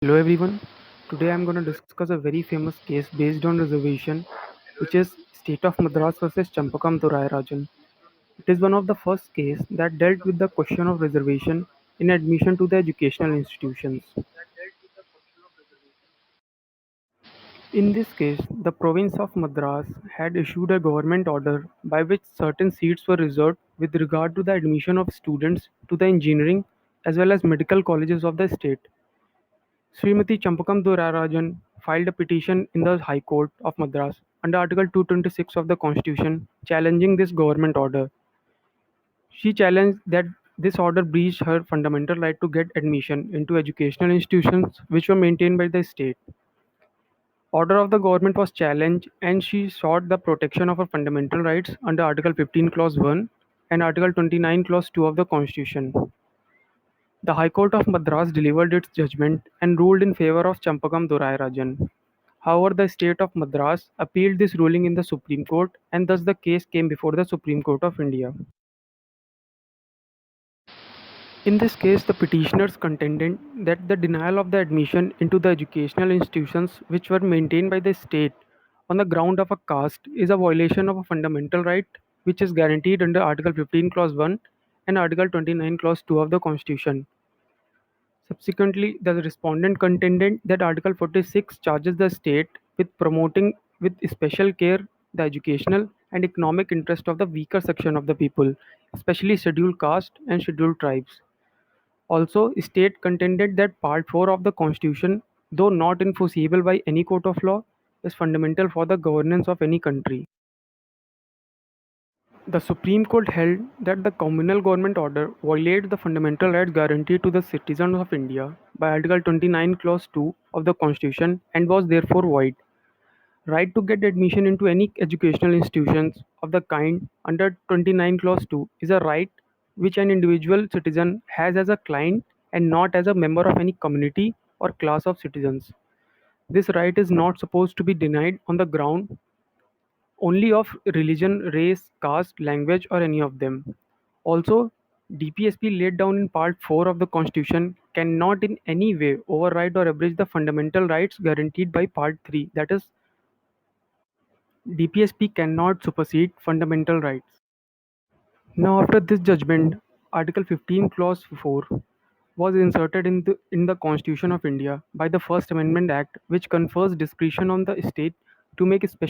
Hello everyone. Today I'm going to discuss a very famous case based on reservation, which is State of Madras versus Champakam Thurai Rajan. It is one of the first cases that dealt with the question of reservation in admission to the educational institutions. In this case, the province of Madras had issued a government order by which certain seats were reserved with regard to the admission of students to the engineering as well as medical colleges of the state. Srimati Champakam Durarajan filed a petition in the High Court of Madras under Article 226 of the Constitution challenging this government order. She challenged that this order breached her fundamental right to get admission into educational institutions which were maintained by the state. Order of the government was challenged and she sought the protection of her fundamental rights under Article 15 Clause 1 and Article 29 Clause 2 of the Constitution. The High Court of Madras delivered its judgment and ruled in favor of Champakam Durai Rajan. However, the state of Madras appealed this ruling in the Supreme Court and thus the case came before the Supreme Court of India. In this case, the petitioners contended that the denial of the admission into the educational institutions which were maintained by the state on the ground of a caste is a violation of a fundamental right which is guaranteed under Article 15 Clause 1 and Article 29 Clause 2 of the Constitution. Subsequently, the respondent contended that Article 46 charges the state with promoting with special care the educational and economic interest of the weaker section of the people, especially scheduled caste and scheduled tribes. Also, state contended that Part 4 of the Constitution, though not enforceable by any court of law, is fundamental for the governance of any country. The Supreme Court held that the communal government order violated the fundamental rights guaranteed to the citizens of India by Article 29 Clause 2 of the Constitution and was therefore void. Right to get admission into any educational institutions of the kind under 29 Clause 2 is a right which an individual citizen has as a client and not as a member of any community or class of citizens. This right is not supposed to be denied on the ground only of religion, race, caste, language, or any of them. Also, DPSP laid down in Part 4 of the Constitution cannot in any way override or abridge the fundamental rights guaranteed by Part 3. That is, DPSP cannot supersede fundamental rights. Now, after this judgment, Article 15, Clause 4 was inserted in the Constitution of India by the First Amendment Act, which confers discretion on the state to make special